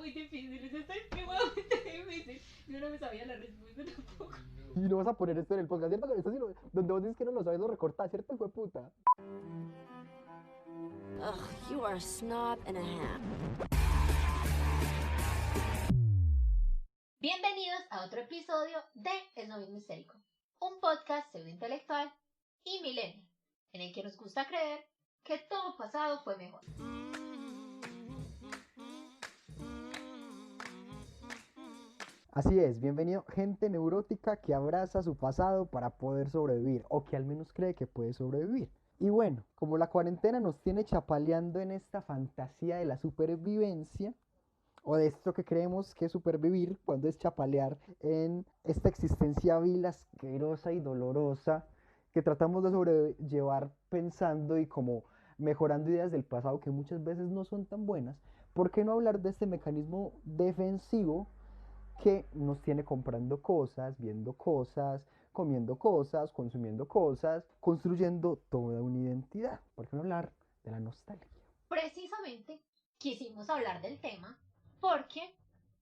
muy difícil, eso está extremadamente difícil. Yo no me sabía la respuesta tampoco. Y no vas a poner esto en el podcast, ¿cierto? Esto sí donde vos dices que no lo sabes, lo recortás, ¿cierto, hijo de puta? Ugh, you are a snob and a half. Bienvenidos a otro episodio de Esnovismo Histérico, un podcast pseudointelectual y millennial, en el que nos gusta creer que todo pasado fue mejor. Así es, bienvenido gente neurótica que abraza su pasado para poder sobrevivir, o que al menos cree que puede sobrevivir. Y bueno, como la cuarentena nos tiene chapaleando en esta fantasía de la supervivencia, o de esto que creemos que es supervivir, cuando es chapalear en esta existencia vil, asquerosa y dolorosa, que tratamos de sobrellevar pensando y como mejorando ideas del pasado que muchas veces no son tan buenas, ¿por qué no hablar de este mecanismo defensivo que nos tiene comprando cosas, viendo cosas, comiendo cosas, consumiendo cosas, construyendo toda una identidad? ¿Por qué no hablar de la nostalgia? Precisamente quisimos hablar del tema porque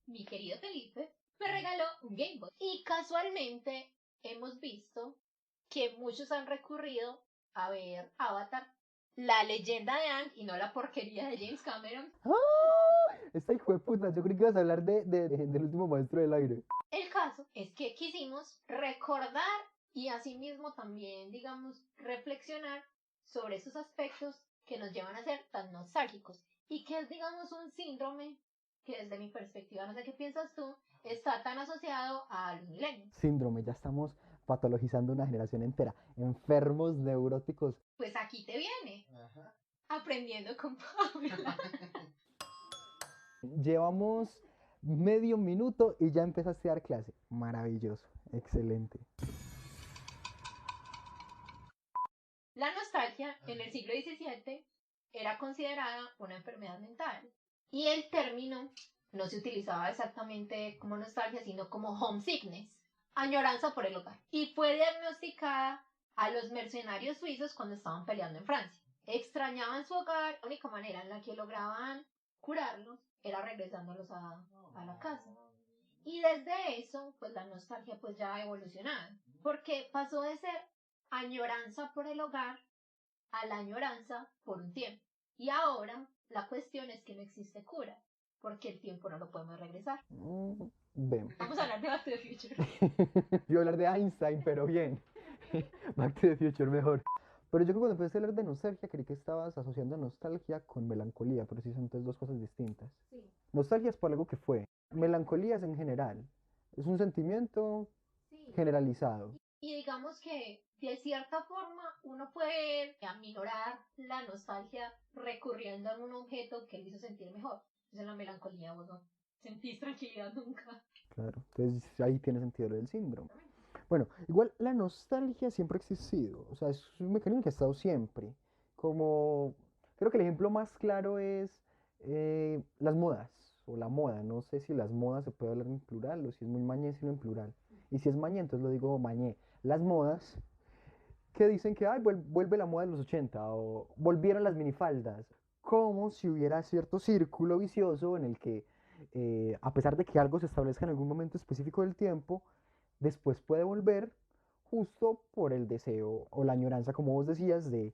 mi querido Felipe me regaló un Game Boy y casualmente hemos visto que muchos han recurrido a ver Avatar, la leyenda de Aang y no la porquería de James Cameron. Esta hijo de puta, yo creí que ibas a hablar del último maestro del aire. El caso es que quisimos recordar y asimismo también, digamos, reflexionar sobre esos aspectos que nos llevan a ser tan nostálgicos y que es, digamos, un síndrome que desde mi perspectiva, no sé qué piensas tú, está tan asociado a los milenios. Síndrome, ya estamos patologizando una generación entera. Enfermos neuróticos. Pues aquí te viene. Ajá. Aprendiendo con Paula. Llevamos medio minuto y ya empezaste a dar clase. Maravilloso, excelente. La nostalgia en el siglo XVII era considerada una enfermedad mental y el término no se utilizaba exactamente como nostalgia, sino como homesickness, añoranza por el hogar, y fue diagnosticada a los mercenarios suizos cuando estaban peleando en Francia. Extrañaban su hogar, la única manera en la que lograban curarlos era regresándolos a la casa. Y desde eso, pues la nostalgia pues ya ha evolucionado, porque pasó de ser añoranza por el hogar a la añoranza por un tiempo. Y ahora la cuestión es que no existe cura, porque el tiempo no lo podemos regresar. Ven. Vamos a hablar de Back to the Future. Yo hablar de Einstein, pero bien. Back to the Future mejor. Pero yo creo que cuando empezaste a hablar de nostalgia, creí que estabas asociando nostalgia con melancolía, pero sí son entonces dos cosas distintas. Sí. Nostalgia es por algo que fue. Melancolía es en general. Es un sentimiento generalizado. Y digamos que de cierta forma uno puede aminorar la nostalgia recurriendo a un objeto que le hizo sentir mejor. Entonces la melancolía vos no sentís tranquilidad nunca. Claro, entonces ahí tiene sentido lo del síndrome. Bueno, igual la nostalgia siempre ha existido, o sea, es un mecanismo que ha estado siempre. Como, creo que el ejemplo más claro es las modas, o la moda, no sé si las modas se puede hablar en plural, o si es muy mañé decirlo en plural. Y si es mañé, entonces lo digo mañé. Las modas que dicen que, ay, vuelve la moda de los 80, o volvieron las minifaldas, como si hubiera cierto círculo vicioso en el que, a pesar de que algo se establezca en algún momento específico del tiempo, después puede volver justo por el deseo o la añoranza, como vos decías, de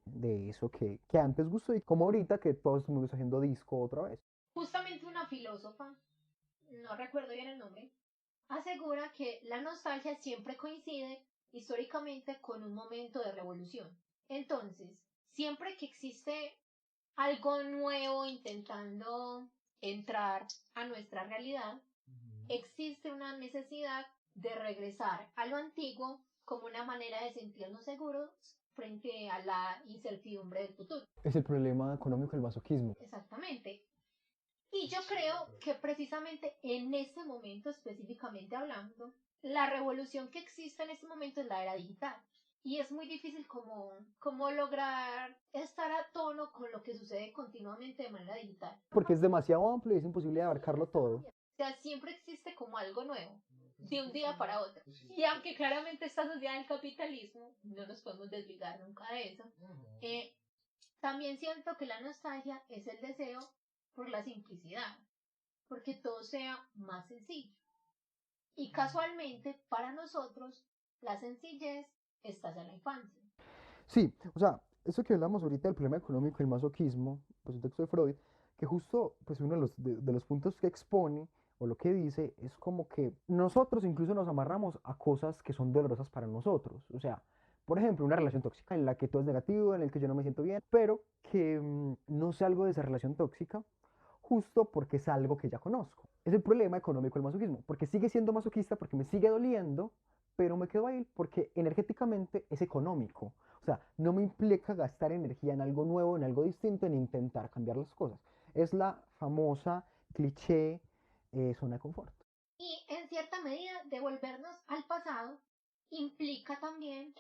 eso que antes gustó, y como ahorita que todos estamos haciendo disco otra vez. Justamente una filósofa, no recuerdo bien el nombre, asegura que la nostalgia siempre coincide históricamente con un momento de revolución. Entonces, siempre que existe algo nuevo intentando entrar a nuestra realidad, existe una necesidad de regresar a lo antiguo como una manera de sentirnos seguros frente a la incertidumbre del futuro. Es el problema económico del masoquismo. Exactamente. Y yo creo que precisamente en este momento, específicamente hablando, la revolución que existe en este momento es la era digital. Y es muy difícil como lograr estar a tono con lo que sucede continuamente de manera digital. Porque es demasiado amplio y es imposible abarcarlo todo. O sea, siempre existe como algo nuevo, de un día para otro. Y aunque claramente está asociada al capitalismo, no nos podemos desligar nunca de eso, también siento que la nostalgia es el deseo por la simplicidad. porque todo sea más sencillo. Y casualmente, para nosotros, la sencillez está ya en la infancia. Sí, o sea, eso que hablamos ahorita del problema económico y el masoquismo, pues un texto de Freud, que justo pues uno de los puntos que expone o lo que dice es como que nosotros incluso nos amarramos a cosas que son dolorosas para nosotros. O sea, por ejemplo, una relación tóxica en la que todo es negativo, en el que yo no me siento bien, pero que no salgo de esa relación tóxica justo porque es algo que ya conozco. Es el problema económico del masoquismo, porque sigue siendo masoquista, porque me sigue doliendo, pero me quedo ahí porque energéticamente es económico. O sea, no me implica gastar energía en algo nuevo, en algo distinto, en intentar cambiar las cosas. Es la famosa cliché zona de confort. Y en cierta medida, devolvernos al pasado implica también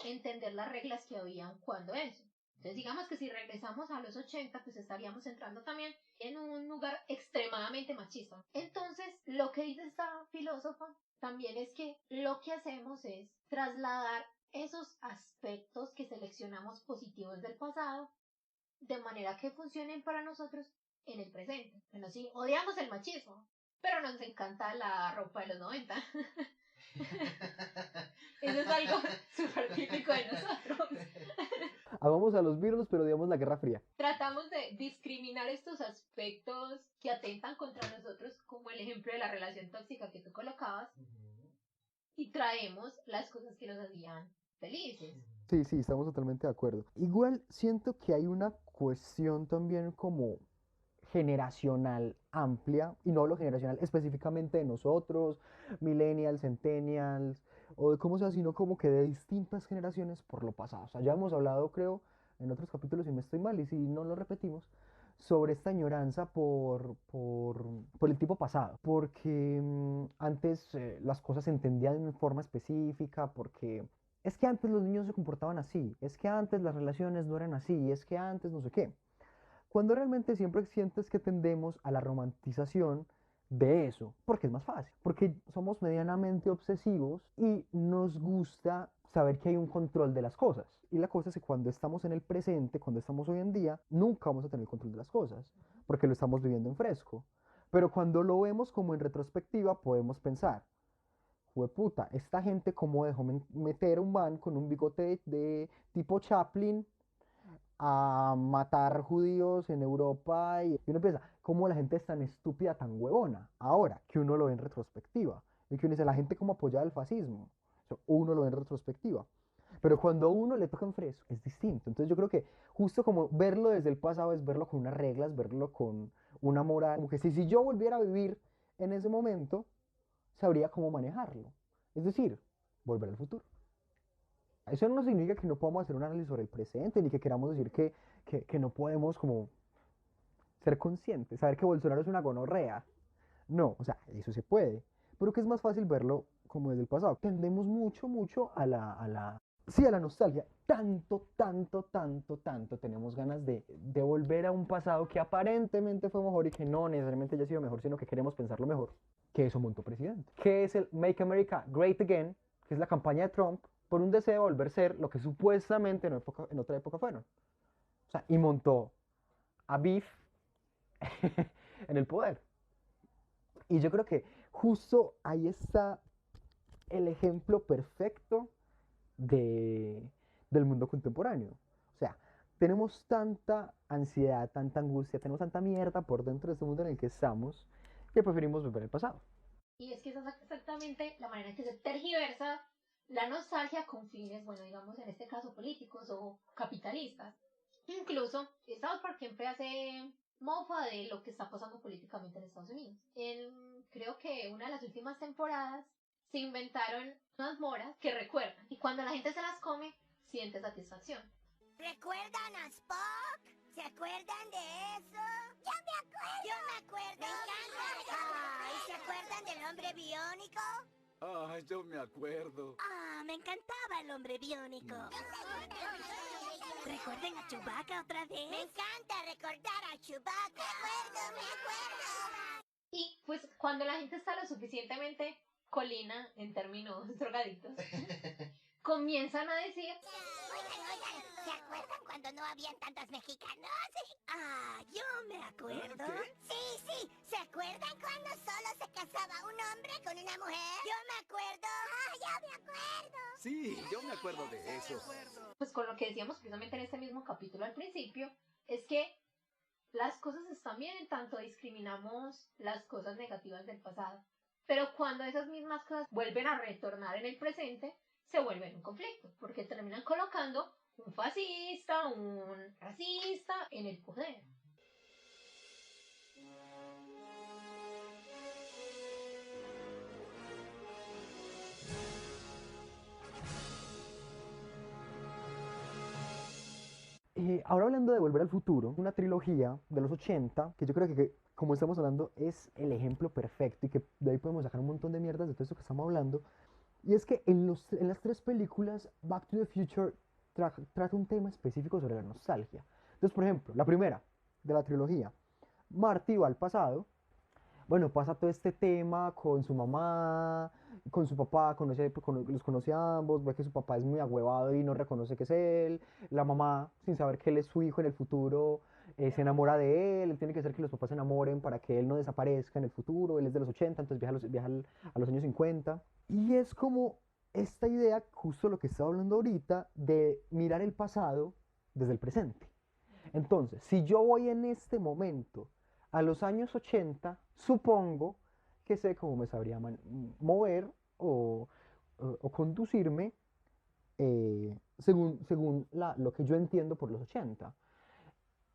entender las reglas que habían cuando eso. Entonces digamos que si regresamos a los 80, pues estaríamos entrando también en un lugar extremadamente machista. Entonces, lo que dice esta filósofa también es que lo que hacemos es trasladar esos aspectos que seleccionamos positivos del pasado de manera que funcionen para nosotros en el presente. Bueno, sí, odiamos el machismo, pero nos encanta la ropa de los 90. Eso es algo súper típico de nosotros. Amamos a los Beatles, pero odiamos la Guerra Fría. Tratamos de discriminar estos aspectos que atentan contra nosotros, como el ejemplo de la relación tóxica que tú colocabas, y traemos las cosas que nos hacían felices. Sí, sí, estamos totalmente de acuerdo. Igual siento que hay una cuestión también como generacional amplia, y no hablo generacional específicamente de nosotros, millennials, centennials, o de cómo sea, sino como que de distintas generaciones por lo pasado. O sea, ya hemos hablado, creo, en otros capítulos, y me estoy mal, y si no lo repetimos, sobre esta añoranza por el tipo pasado, porque antes las cosas se entendían de una forma específica, porque es que antes los niños se comportaban así, es que antes las relaciones no eran así, es que antes no sé qué. Cuando realmente siempre sientes que tendemos a la romantización de eso, porque es más fácil, porque somos medianamente obsesivos y nos gusta saber que hay un control de las cosas. Y la cosa es que cuando estamos en el presente, cuando estamos hoy en día, nunca vamos a tener el control de las cosas, porque lo estamos viviendo en fresco. Pero cuando lo vemos como en retrospectiva, podemos pensar, puta, esta gente cómo dejó meter a un man con un bigote de tipo Chaplin a matar judíos en Europa y uno piensa, ¿cómo la gente es tan estúpida, tan huevona? Ahora, que uno lo ve en retrospectiva, y que uno dice, la gente como apoyaba el fascismo, uno lo ve en retrospectiva. Pero cuando a uno le toca en fresco, es distinto. Entonces yo creo que justo como verlo desde el pasado es verlo con unas reglas, verlo con una moral, como que si yo volviera a vivir en ese momento, sabría cómo manejarlo. Es decir, volver al futuro. Eso no significa que no podamos hacer un análisis sobre el presente, ni que queramos decir que no podemos como ser conscientes, saber que Bolsonaro es una gonorrea. No, o sea, eso se puede, pero que es más fácil verlo como desde el pasado. Tendemos mucho sí, a la nostalgia. Tanto tenemos ganas de volver a un pasado que aparentemente fue mejor y que no necesariamente haya sido mejor, sino que queremos pensarlo mejor, que eso montó presidente. Que es el Make America Great Again, que es la campaña de Trump por un deseo de volver a ser lo que supuestamente en otra época fueron. O sea, y montó a Biff en el poder. Y yo creo que justo ahí está el ejemplo perfecto del mundo contemporáneo. O sea, tenemos tanta ansiedad, tanta angustia, tenemos tanta mierda por dentro de este mundo en el que estamos, que preferimos volver al pasado. Y es que esa es exactamente la manera en que se tergiversa la nostalgia con fines, bueno, digamos en este caso políticos o capitalistas. Incluso South Park siempre hace mofa de lo que está pasando políticamente en Estados Unidos. Creo que una de las últimas temporadas se inventaron unas moras que recuerdan y cuando la gente se las come siente satisfacción. ¿Recuerdan a Spock? ¿Se acuerdan de eso? ¡Yo me acuerdo! ¡Yo me acuerdo! ¡Me encanta! ¿Y se acuerdan del hombre biónico? Ah, yo me acuerdo. Ah, me encantaba el hombre biónico. ¿Recuerden a Chewbacca otra vez? Me encanta recordar a Chewbacca. Me acuerdo. Y pues cuando la gente está lo suficientemente colina en términos drogadictos, comienzan a decir... Oigan, ¿se acuerdan cuando no habían tantos mexicanos? Ah, yo me acuerdo. ¿Qué? Sí, ¿se acuerdan cuando solo se casaba un hombre con una mujer? Yo me acuerdo. Ah, yo me acuerdo. Sí, yo me acuerdo de eso. Pues con lo que decíamos precisamente en este mismo capítulo al principio, es que las cosas están bien en tanto discriminamos las cosas negativas del pasado. Pero cuando esas mismas cosas vuelven a retornar en el presente, se vuelven un conflicto, porque terminan colocando un fascista, un racista en el poder. Ahora hablando de Volver al Futuro, una trilogía de los 80, que yo creo que, como estamos hablando, es el ejemplo perfecto y que de ahí podemos sacar un montón de mierdas de todo esto que estamos hablando. Y es que en las tres películas, Back to the Future trata un tema específico sobre la nostalgia. Entonces, por ejemplo, la primera de la trilogía, Marty va al pasado. Bueno, pasa todo este tema con su mamá, con su papá, los conoce a ambos, ve que su papá es muy agüevado y no reconoce que es él. La mamá, sin saber que él es su hijo en el futuro, se enamora de él. Él tiene que hacer que los papás se enamoren para que él no desaparezca en el futuro. Él es de los 80, entonces a los años 50. Y es como esta idea, justo lo que estaba hablando ahorita, de mirar el pasado desde el presente. Entonces, si yo voy en este momento a los años 80, supongo que sé cómo me sabría mover o conducirme según lo que yo entiendo por los 80.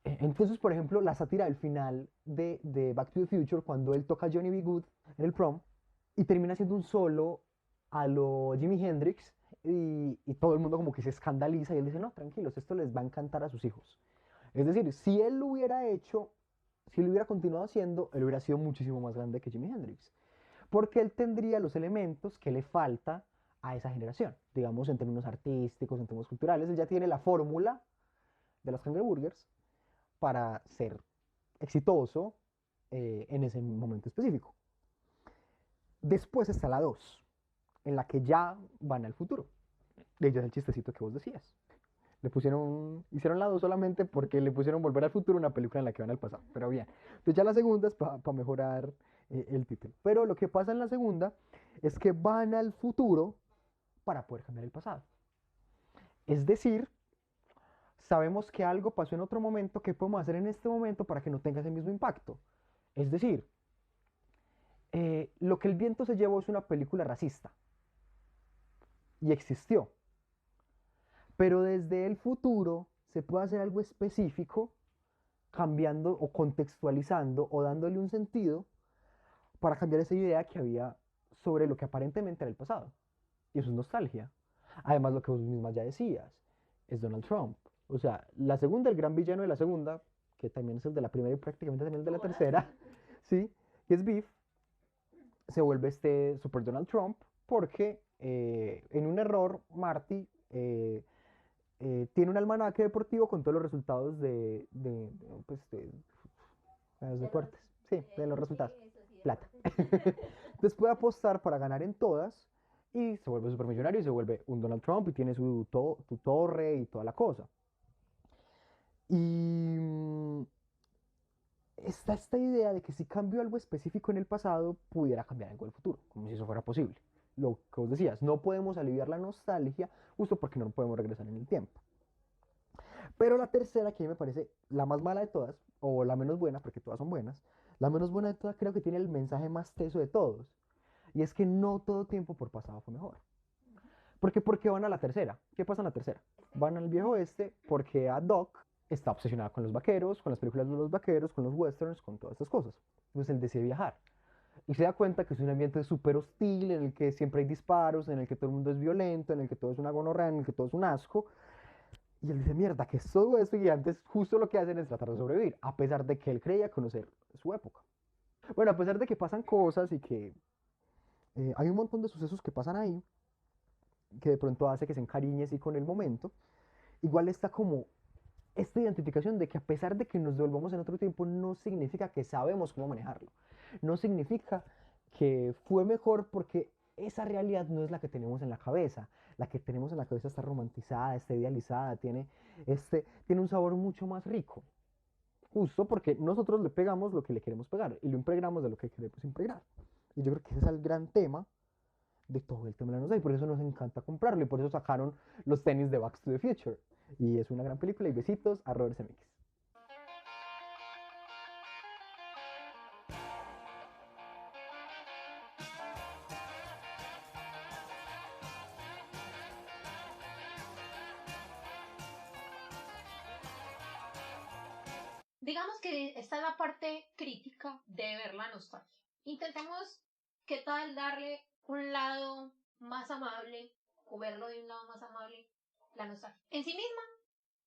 Entonces, por ejemplo, la sátira del final de Back to the Future, cuando él toca Johnny B. Good en el prom y termina haciendo un solo a lo Jimi Hendrix y todo el mundo como que se escandaliza y él dice, no, tranquilos, esto les va a encantar a sus hijos. Es decir, si él lo hubiera hecho, si lo hubiera continuado haciendo, él hubiera sido muchísimo más grande que Jimi Hendrix. Porque él tendría los elementos que le falta a esa generación. Digamos, en términos artísticos, en términos culturales, él ya tiene la fórmula de los Cangreburgers para ser exitoso en ese momento específico. Después está la 2, en la que ya van al futuro. De hecho es el chistecito que vos decías. Hicieron la 2 solamente porque le pusieron Volver al Futuro, una película en la que van al pasado. Pero bien, entonces ya la segunda es para mejorar el título. Pero lo que pasa en la segunda es que van al futuro para poder cambiar el pasado. Es decir, sabemos que algo pasó en otro momento, ¿qué podemos hacer en este momento para que no tenga ese mismo impacto? Es decir, Lo que el viento se llevó es una película racista. Y existió. Pero desde el futuro se puede hacer algo específico, cambiando o contextualizando o dándole un sentido para cambiar esa idea que había sobre lo que aparentemente era el pasado. Y eso es nostalgia. Además, lo que vos misma ya decías, es Donald Trump. O sea, la segunda, el gran villano de la segunda, que también es el de la primera y prácticamente también el de la tercera, ¿sí? Que es Biff, se vuelve este super Donald Trump porque en un error Marty tiene un almanaque deportivo con todos los resultados de los deportes. Sí, de los resultados. Plata. Entonces puede apostar para ganar en todas y se vuelve supermillonario y se vuelve un Donald Trump y tiene su torre y toda la cosa. Y está esta idea de que si cambio algo específico en el pasado, pudiera cambiar algo en el futuro, como si eso fuera posible. Lo que vos decías, no podemos aliviar la nostalgia justo porque no podemos regresar en el tiempo. Pero la tercera, que a mí me parece la más mala de todas, o la menos buena, porque todas son buenas, la menos buena de todas creo que tiene el mensaje más teso de todos. Y es que no todo tiempo por pasado fue mejor. ¿Por qué van a la tercera? ¿Qué pasa en la tercera? Van al viejo oeste porque a Doc está obsesionada con los vaqueros, con las películas de los vaqueros, con los westerns, con todas estas cosas. Entonces él decide viajar. Y se da cuenta que es un ambiente súper hostil, en el que siempre hay disparos, en el que todo el mundo es violento, en el que todo es una gonorrea, en el que todo es un asco. Y él dice, mierda, ¿qué es todo esto? Y antes justo lo que hacen es tratar de sobrevivir, a pesar de que él creía conocer su época. Bueno, a pesar de que pasan cosas y que hay un montón de sucesos que pasan ahí, que de pronto hace que se encariñe así con el momento, igual está como esta identificación de que a pesar de que nos devolvamos en otro tiempo, no significa que sabemos cómo manejarlo. No significa que fue mejor porque esa realidad no es la que tenemos en la cabeza. La que tenemos en la cabeza está romantizada, está idealizada, tiene un sabor mucho más rico. Justo porque nosotros le pegamos lo que le queremos pegar y lo impregnamos de lo que queremos impregnar. Y yo creo que ese es el gran tema de todo el tema de la nostalgia, y por eso nos encanta comprarlo, y por eso sacaron los tenis de Back to the Future. Y es una gran película, y besitos a Robert Zemeckis. Digamos que esta es la parte crítica de ver la nostalgia. Intentemos, ¿qué tal darle un lado más amable o verlo de un lado más amable? La nostalgia en sí misma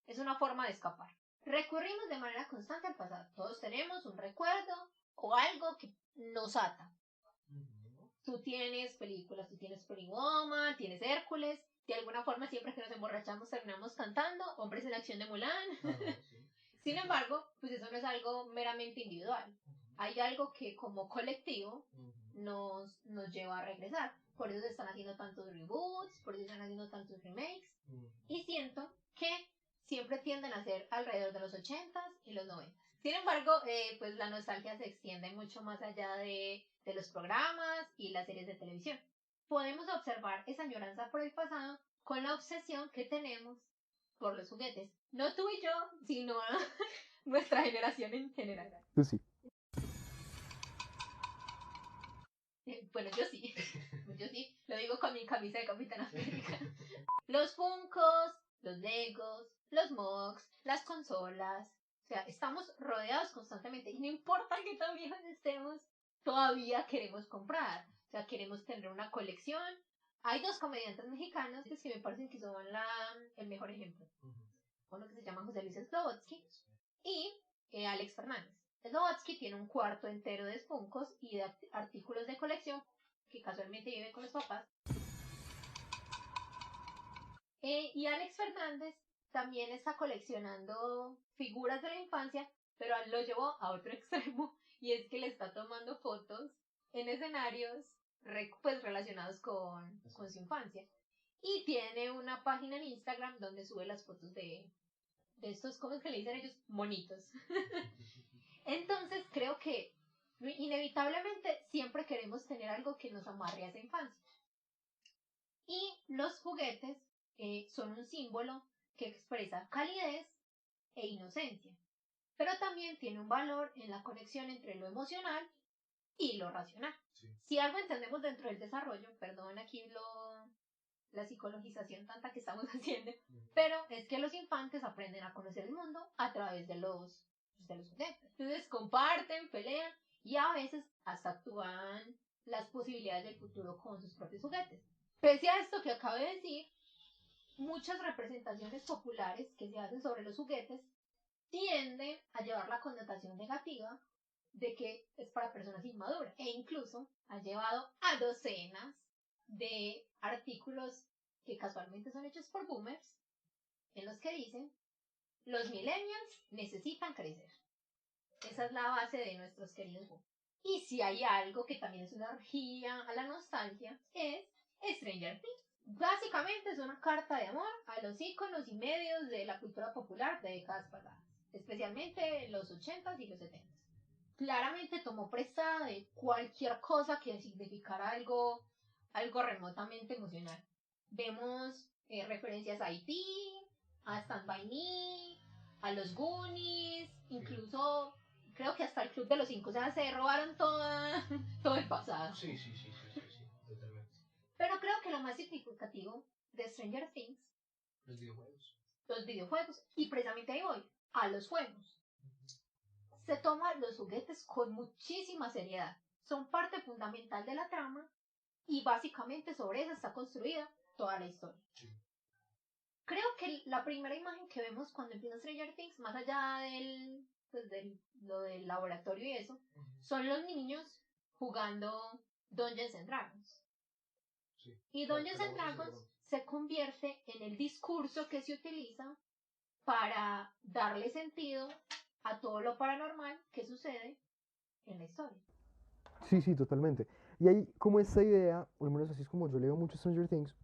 es una forma de escapar. Recurrimos de manera constante al pasado. Todos tenemos un recuerdo o algo que nos ata. Tú tienes películas, tú tienes Pretty Woman, tienes Hércules. De alguna forma, siempre que nos emborrachamos terminamos cantando Hombres en Acción de Mulan. Sin embargo, pues eso no es algo meramente individual. Hay algo que como colectivo nos lleva a regresar. Por eso se están haciendo tantos reboots, por eso se están haciendo tantos remakes. Y siento que siempre tienden a ser alrededor de los 80s y los 90s. Sin embargo, pues la nostalgia se extiende mucho más allá de los programas y las series de televisión. Podemos observar esa añoranza por el pasado con la obsesión que tenemos por los juguetes. No tú y yo, sino a nuestra generación en general. Tú sí. Bueno, yo sí. Yo sí. Lo digo con mi camisa de Capitán América. Los Funkos, los Legos, los Mugs, las consolas. O sea, estamos rodeados constantemente. Y no importa que tan viejos estemos, todavía queremos comprar. O sea, queremos tener una colección. Hay dos comediantes mexicanos que me parecen que son el mejor ejemplo. Uno que se llama José Luis Slobodsky y Alex Fernández. Slobodsky tiene un cuarto entero de Funkos y de artículos de colección que casualmente vive con los papás. Y Alex Fernández también está coleccionando figuras de la infancia, pero lo llevó a otro extremo, y es que le está tomando fotos en escenarios pues relacionados con su infancia. Y tiene una página en Instagram donde sube las fotos de estos, ¿cómo es que le dicen ellos? Monitos. Entonces creo que inevitablemente siempre queremos tener algo que nos amarre a esa infancia. Y los juguetes son un símbolo que expresa calidez e inocencia, pero también tiene un valor en la conexión entre lo emocional y lo racional. Sí. Si algo entendemos dentro del desarrollo, perdón aquí la psicologización tanta que estamos haciendo, pero es que los infantes aprenden a conocer el mundo a través de los juguetes. Entonces comparten, pelean y a veces hasta actúan las posibilidades del futuro con sus propios juguetes. Pese a esto que acabo de decir, muchas representaciones populares que se hacen sobre los juguetes tienden a llevar la connotación negativa de que es para personas inmaduras, e incluso ha llevado a docenas de artículos que casualmente son hechos por boomers, en los que dicen: los millennials necesitan crecer. Esa es la base de nuestros queridos boomers. Y si hay algo que también es una orgía a la nostalgia, es Stranger Things. Básicamente es una carta de amor a los íconos y medios de la cultura popular de décadas pasadas, especialmente los 80s y los 70s. Claramente tomó prestada de cualquier cosa que significara algo remotamente emocional. Vemos referencias a E.T., a Stand By Me, a los Goonies, incluso creo que hasta el Club de los Cinco. O sea, se robaron todo el pasado. Sí, totalmente. Pero creo que lo más significativo de Stranger Things, los videojuegos, y precisamente ahí voy, a los juegos. Se toma los juguetes con muchísima seriedad. Son parte fundamental de la trama y básicamente sobre eso está construida toda la historia. Sí. Creo que la primera imagen que vemos cuando empieza Stranger Things, más allá lo del laboratorio y eso, son los niños jugando Dungeons and Dragons. Sí. Y Dungeons and Dragons se convierte en el discurso que se utiliza para darle sentido a todo lo paranormal que sucede en la historia. Sí, sí, totalmente. Y hay como esta idea, o al menos así es como yo leo mucho Stranger Things.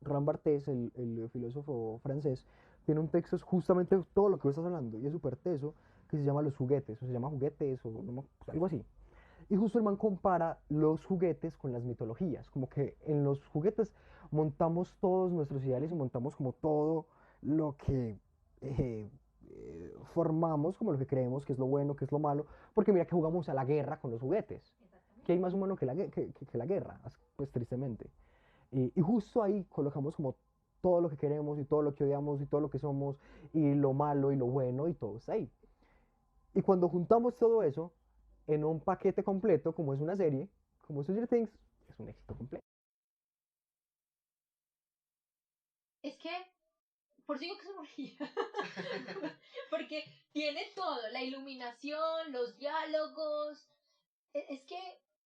Roland Barthes, el filósofo francés, tiene un texto, es justamente todo lo que vos estás hablando, y es súper teso, que se llama Los juguetes, o se llama Juguetes, o no algo así. Y justo el man compara los juguetes con las mitologías, como que en los juguetes montamos todos nuestros ideales y montamos como todo lo que formamos, como lo que creemos que es lo bueno, que es lo malo, porque mira que jugamos a la guerra con los juguetes, que hay más humano que que la guerra, pues tristemente. Y justo ahí colocamos como todo lo que queremos y todo lo que odiamos y todo lo que somos y lo malo y lo bueno y todo está ahí. Y cuando juntamos todo eso en un paquete completo, como es una serie, como Stranger Things, es un éxito completo. Es que, por eso digo que es una orgía. Porque tiene todo, la iluminación, los diálogos. Es que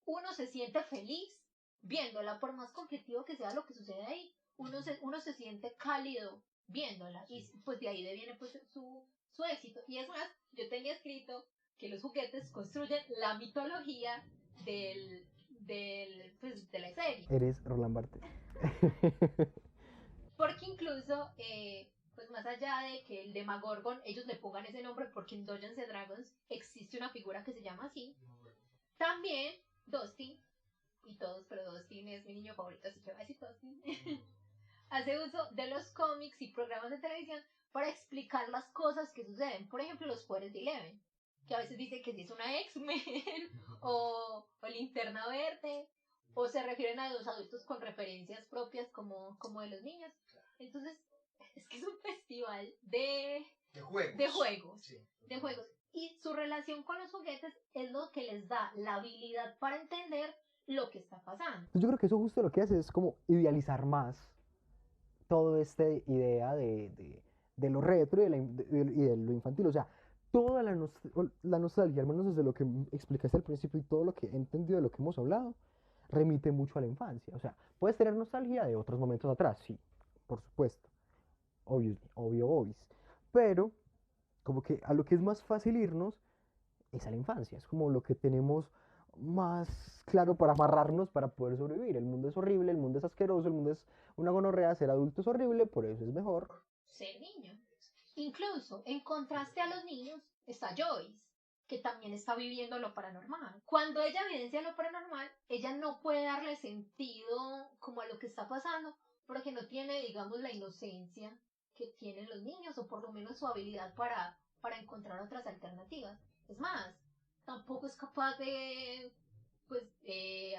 uno se siente feliz viéndola, por más conflictivo que sea lo que sucede ahí. Uno se siente cálido viéndola. Y pues de ahí viene pues su éxito. Y es más, yo tenía escrito que los juguetes construyen la mitología pues, de la serie. Eres Roland Barthes. Porque incluso, pues más allá de que el Demagorgon, ellos le pongan ese nombre porque en Dungeons and Dragons existe una figura que se llama así. También Dustin, y todos, pero Dustin es mi niño favorito, así que voy a decir Dustin, hace uso de los cómics y programas de televisión para explicar las cosas que suceden. Por ejemplo, los poderes de Eleven, que a veces dice que si es una X-Men o Linterna Verde, o se refieren a los adultos con referencias propias como de los niños. Entonces, es que es un festival de juegos. De juegos. Sí. De juegos. Y su relación con los juguetes es lo que les da la habilidad para entender lo que está pasando. Entonces yo creo que eso justo lo que hace es como idealizar más toda esta idea de lo retro y de lo infantil. O sea, toda la nostalgia, al menos desde lo que explicaste al principio y todo lo que he entendido de lo que hemos hablado, remite mucho a la infancia. O sea, puedes tener nostalgia de otros momentos atrás, sí, por supuesto, obvio. Pero como que a lo que es más fácil irnos es a la infancia, es como lo que tenemos más claro para amarrarnos para poder sobrevivir. El mundo es horrible, el mundo es asqueroso, el mundo es una gonorrea, ser adulto es horrible, por eso es mejor ser niño. Incluso, en contraste a los niños, está Joyce, que también está viviendo lo paranormal. Cuando ella evidencia lo paranormal, ella no puede darle sentido como a lo que está pasando, porque no tiene, digamos, la inocencia que tienen los niños, o por lo menos su habilidad para encontrar otras alternativas. Es más, tampoco es capaz de pues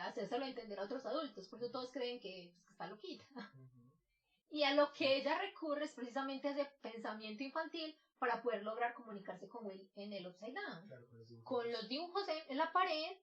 hacérselo entender a otros adultos, por eso todos creen que, pues, que está loquita. Y a lo que ella recurre es precisamente a ese pensamiento infantil para poder lograr comunicarse con Will en el Upside Down. Claro, con los dibujos en la pared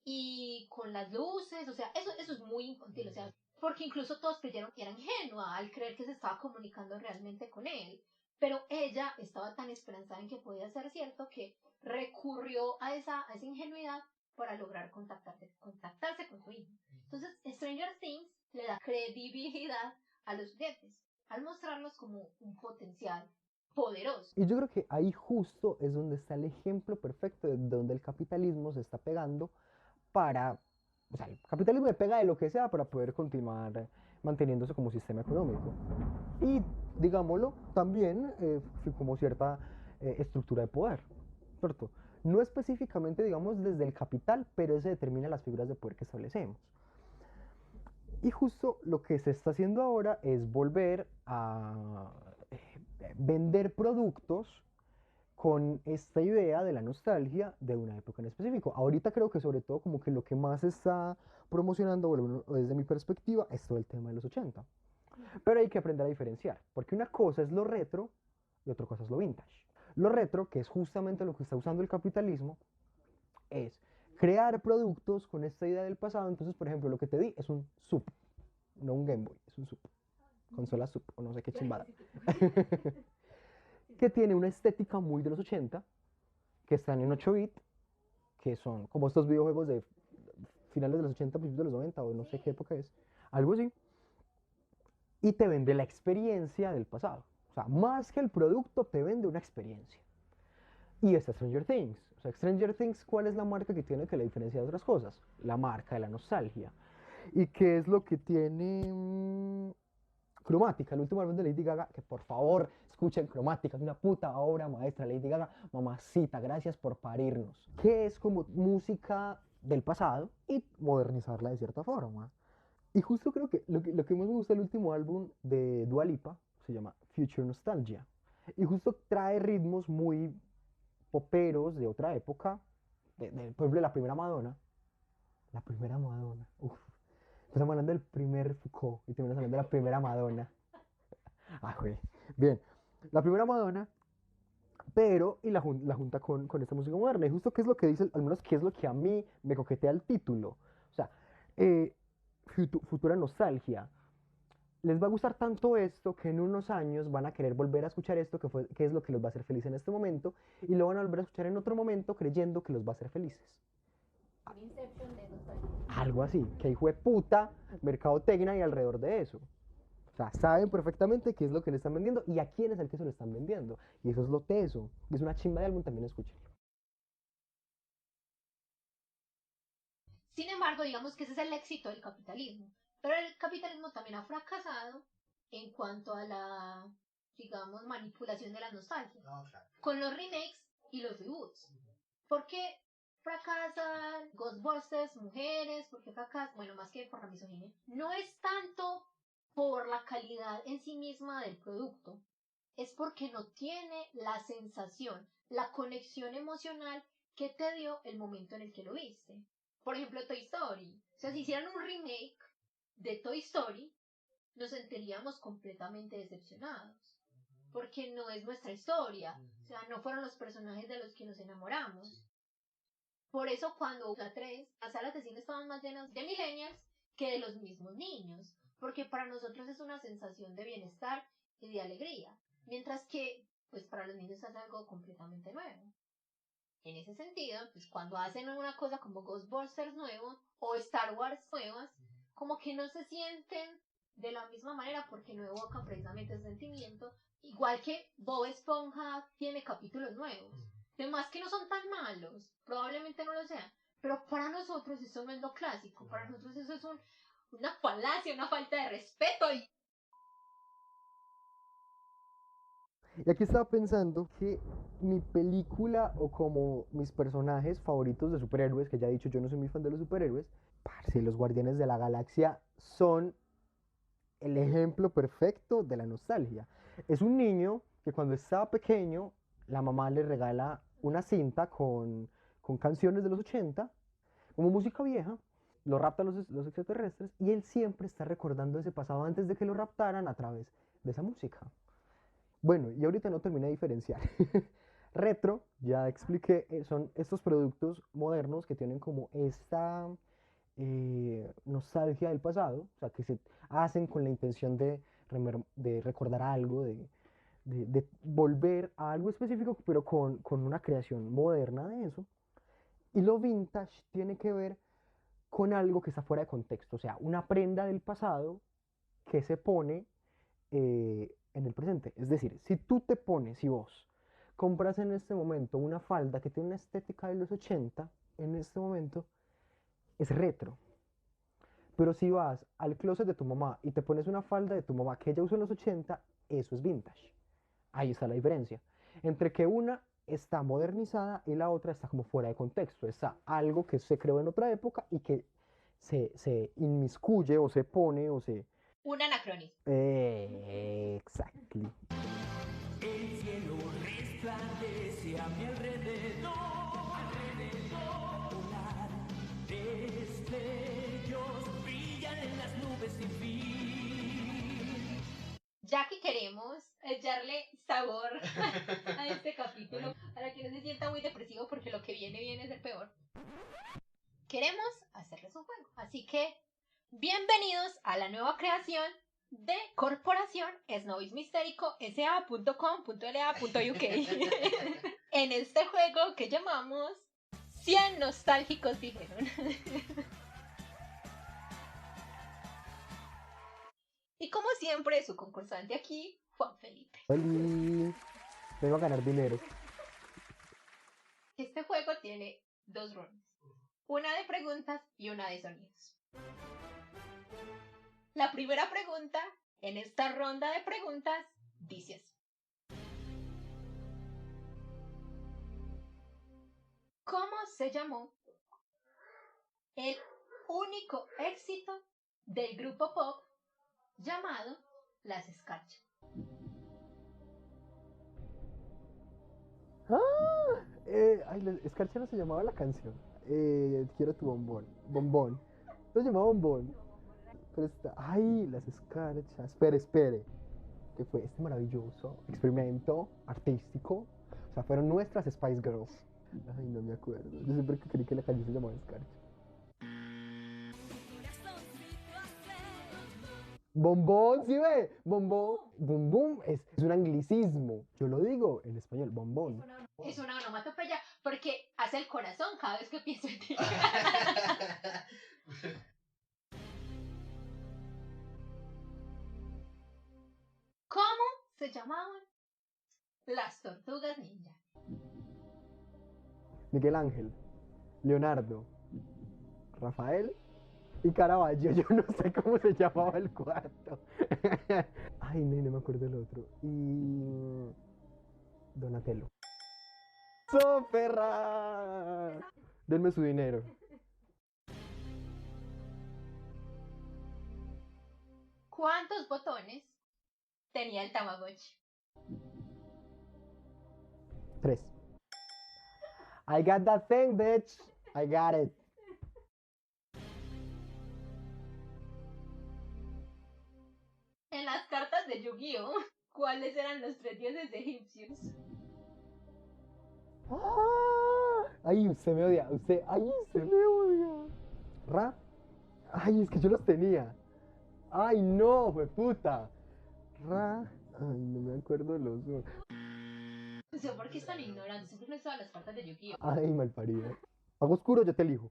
y con las luces, o sea, eso es muy infantil, o sea, porque incluso todos creyeron que era ingenua al creer que se estaba comunicando realmente con él. Pero ella estaba tan esperanzada en que podía ser cierto que recurrió a esa ingenuidad para lograr contactarse con su hijo. Entonces, Stranger Things le da credibilidad a los juguetes, al mostrarlos como un potencial poderoso. Y yo creo que ahí justo es donde está el ejemplo perfecto de donde el capitalismo se está pegando para, o sea, el capitalismo le pega de lo que sea para poder continuar manteniéndose como sistema económico. Y, digámoslo, también como cierta estructura de poder, ¿cierto? No específicamente, digamos, desde el capital, pero eso determina las figuras de poder que establecemos. Y justo lo que se está haciendo ahora es volver a vender productos con esta idea de la nostalgia de una época en específico. Ahorita creo que sobre todo como que lo que más está promocionando, bueno, desde mi perspectiva, es todo el tema de los 80. Pero hay que aprender a diferenciar, porque una cosa es lo retro y otra cosa es lo vintage. Lo retro, que es justamente lo que está usando el capitalismo, es crear productos con esta idea del pasado. Entonces, por ejemplo, lo que te di es un SUP, no un Game Boy, es un SUP, consola SUP, o no sé qué chimbada. Que tiene una estética muy de los 80, que están en 8 bits, que son como estos videojuegos de finales de los 80, principios de los 90, o no sé qué época es, algo así, y te vende la experiencia del pasado. O sea, más que el producto, te vende una experiencia. Y está Stranger Things. O sea, Stranger Things, ¿cuál es la marca que tiene que la diferencia de otras cosas? La marca de la nostalgia. ¿Y qué es lo que tiene Cromática, el último álbum de Lady Gaga? Que por favor escuchen Cromática, es una puta obra maestra. Lady Gaga, mamacita, gracias por parirnos. Que es como música del pasado y modernizarla de cierta forma. Y justo creo que lo que más me gusta del último álbum de Dua Lipa se llama Future Nostalgia. Y justo trae ritmos muy poperos de otra época. Por ejemplo, la primera Madonna. La primera Madonna. Uf. Estamos hablando del primer Foucault y terminamos hablando de la primera Madonna. Ah, güey. Bien. La primera Madonna, pero y la junta con esta música moderna. Y justo qué es lo que dice, al menos qué es lo que a mí me coquetea el título. O sea, futura nostalgia. Les va a gustar tanto esto que en unos años van a querer volver a escuchar esto que es lo que los va a hacer felices en este momento y lo van a volver a escuchar en otro momento creyendo que los va a hacer felices. Un Inception de nostalgia. Algo así, que hijo de puta mercadotecnia y alrededor de eso. O sea, saben perfectamente qué es lo que le están vendiendo y a quién es el que se lo están vendiendo. Y eso es lo teso. Y es una chimba de álbum, también escúchenlo. Sin embargo, digamos que ese es el éxito del capitalismo. Pero el capitalismo también ha fracasado en cuanto a la, digamos, manipulación de la nostalgia. No, claro. Con los remakes y los reboots. ¿Por qué fracasan Ghostbusters, mujeres? ¿Por qué fracasan? Bueno, más que por la misoginia. No es tanto por la calidad en sí misma del producto. Es porque no tiene la sensación, la conexión emocional que te dio el momento en el que lo viste. Por ejemplo, Toy Story. O sea, si hicieran un remake de Toy Story, nos sentiríamos completamente decepcionados. Porque no es nuestra historia. O sea, no fueron los personajes de los que nos enamoramos. Por eso cuando la 3, las salas de cine estaban más llenas de millennials que de los mismos niños. Porque para nosotros es una sensación de bienestar y de alegría. Mientras que, pues para los niños es algo completamente nuevo. En ese sentido, pues cuando hacen una cosa como Ghostbusters nuevo o Star Wars nuevas, como que no se sienten de la misma manera porque no evocan precisamente ese sentimiento. Igual que Bob Esponja tiene capítulos nuevos. Además que no son tan malos, probablemente no lo sean. Pero para nosotros eso no es lo clásico. Para nosotros eso es una falacia, una falta de respeto. Y aquí estaba pensando que mi película o como mis personajes favoritos de superhéroes, que ya he dicho yo no soy muy fan de los superhéroes, parce, los Guardianes de la Galaxia son el ejemplo perfecto de la nostalgia. Es un niño que cuando estaba pequeño, la mamá le regala una cinta con canciones de los 80, como música vieja, lo raptan los extraterrestres y él siempre está recordando ese pasado antes de que lo raptaran a través de esa música. Bueno, y ahorita no terminé de diferenciar. Retro, ya expliqué, son estos productos modernos que tienen como esta nostalgia del pasado, o sea, que se hacen con la intención de recordar algo, de volver a algo específico, pero con una creación moderna de eso. Y lo vintage tiene que ver con algo que está fuera de contexto, o sea, una prenda del pasado que se pone en el presente. Es decir, si tú te pones, si vos compras en este momento una falda que tiene una estética de los 80, en este momento es retro. Pero si vas al closet de tu mamá y te pones una falda de tu mamá que ella usó en los 80, eso es vintage. Ahí está la diferencia. Entre que una está modernizada y la otra está como fuera de contexto. Está algo que se creó en otra época y que se inmiscuye o se pone o se... Un anacronismo. Exactly. El cielo resplandece a mi alrededor, volar, destellos brillan en las nubes sin fin. Ya que queremos echarle sabor a este capítulo, para que no se sienta muy depresivo porque lo que viene es el peor, queremos hacerles un juego. Así que, bienvenidos a la nueva creación de Corporación Snobismo Histérico sa.com.la.uk en este juego que llamamos 100 nostálgicos dijeron. Y como siempre, su concursante aquí, Juan Felipe. Oli, vengo a ganar dinero. Este juego tiene 2 rondas. Una de preguntas y una de sonidos. La primera pregunta en esta ronda de preguntas dice así. ¿Cómo se llamó el único éxito del grupo pop llamado Las Escarchas? Escarcha no se llamaba la canción. Quiero tu bombón. Bombón. No se llamaba bombón. Pero está. Ay, las escarchas. Espere. Que fue este maravilloso experimento artístico. O sea, fueron nuestras Spice Girls. Ay, no me acuerdo. Yo siempre creí que la canción se llamaba Escarcha. Bombón, ¿sí ve? Bombón. Bum bum es un anglicismo. Yo lo digo en español, bombón. Es una onomatopeya porque hace el corazón cada vez que pienso en ti. ¿Cómo se llamaban las tortugas ninja? Miguel Ángel, Leonardo, Rafael y Caravaggio. Yo no sé cómo se llamaba el cuarto. Ay, no me acuerdo el otro. Y Donatello. ¡Soperra! Denme su dinero. ¿Cuántos botones tenía el Tamagotchi? 3. I got that thing, bitch. I got it. En las cartas de Yu-Gi-Oh, ¿cuáles eran los 3 dioses egipcios? Ay, usted me odia. Ay, usted me odia. Ra. Ay, es que yo los tenía. Ay, no, fue puta. Ra. Ay, no me acuerdo los dos. No sé por qué están ignorando, siempre no estaban las cartas de Yu-Gi-Oh. Ay, malparido. Hago oscuro, yo te elijo.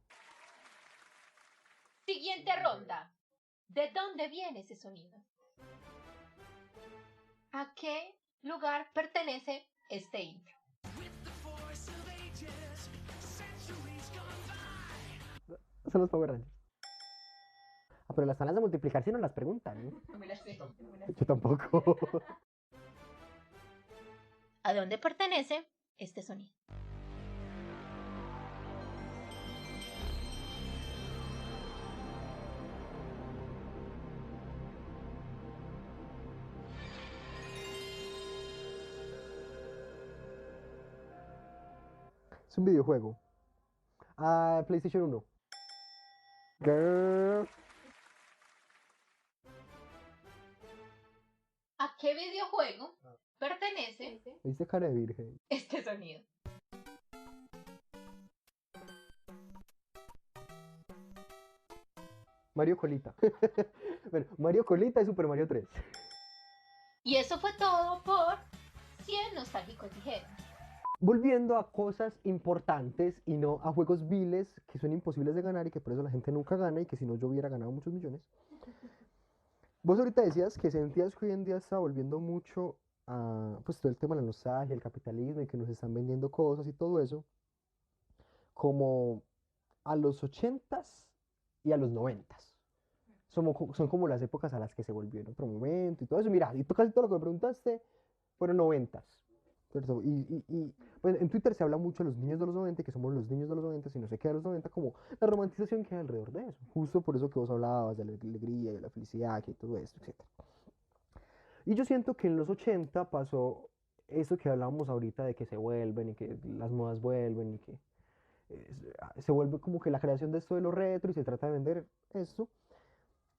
Siguiente ronda. ¿De dónde viene ese sonido? ¿A qué lugar pertenece este intro? Son los Power Rangers. Ah, pero las tablas de multiplicar si no las preguntan, ¿no? No me las sé. Yo tampoco. ¿A dónde pertenece este sonido? Es un videojuego. Ah, PlayStation 1. Girl. ¿A qué videojuego pertenece Me hice cara de virgen. este sonido? Mario Colita. Bueno, Mario Colita y Super Mario 3. Y eso fue todo por 100 nostálgicos dijeron. Volviendo a cosas importantes y no a juegos viles que son imposibles de ganar y que por eso la gente nunca gana y que si no yo hubiera ganado muchos millones. Vos ahorita decías que sentías que hoy en día está volviendo mucho a pues todo el tema de la nostalgia, el capitalismo y que nos están vendiendo cosas y todo eso como a los 80s y a los 90s. Son como las épocas a las que se volvió en otro momento y todo eso. Mira, y casi todo lo que me preguntaste fueron 90s. ¿Cierto? Pues en Twitter se habla mucho de los niños de los 90, que somos los niños de los 90 y no sé qué de los 90, como la romantización que hay alrededor de eso. Justo por eso que vos hablabas de la alegría y de la felicidad y todo esto, etc. Y yo siento que en los 80 pasó eso que hablábamos ahorita de que se vuelven y que las modas vuelven y que se vuelve como que la creación de esto de lo retro y se trata de vender esto.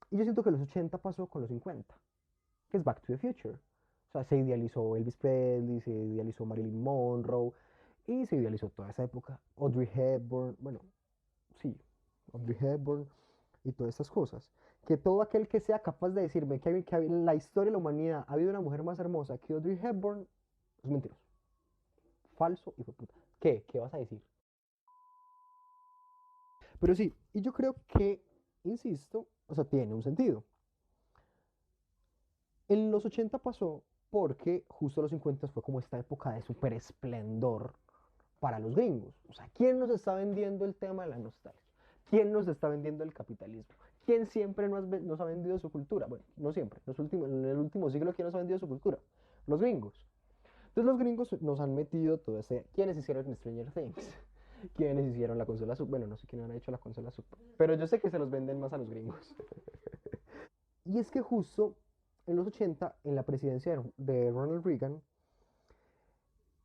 Y yo siento que los 80 pasó con los 50, que es Back to the Future. O sea, se idealizó Elvis Presley, se idealizó Marilyn Monroe y se idealizó toda esa época. Audrey Hepburn, bueno, sí, Audrey Hepburn y todas estas cosas. Que todo aquel que sea capaz de decirme que en la historia de la humanidad ha habido una mujer más hermosa que Audrey Hepburn, es mentiroso. Falso y fue puta. ¿Qué? ¿Qué vas a decir? Pero sí, y yo creo que, insisto, o sea, tiene un sentido. En los 80 pasó porque justo los 50 fue como esta época de súper esplendor para los gringos. O sea, ¿quién nos está vendiendo el tema de la nostalgia? ¿Quién nos está vendiendo el capitalismo? ¿Quién siempre nos ha vendido su cultura? Bueno, no siempre, en el último siglo, ¿quién nos ha vendido su cultura? Los gringos. Entonces los gringos nos han metido todo ese... ¿Quiénes hicieron Stranger Things? ¿Quiénes hicieron la consola Super? Bueno, no sé quién ha hecho la consola Super, pero yo sé que se los venden más a los gringos. Y es que justo en los 80, en la presidencia de Ronald Reagan,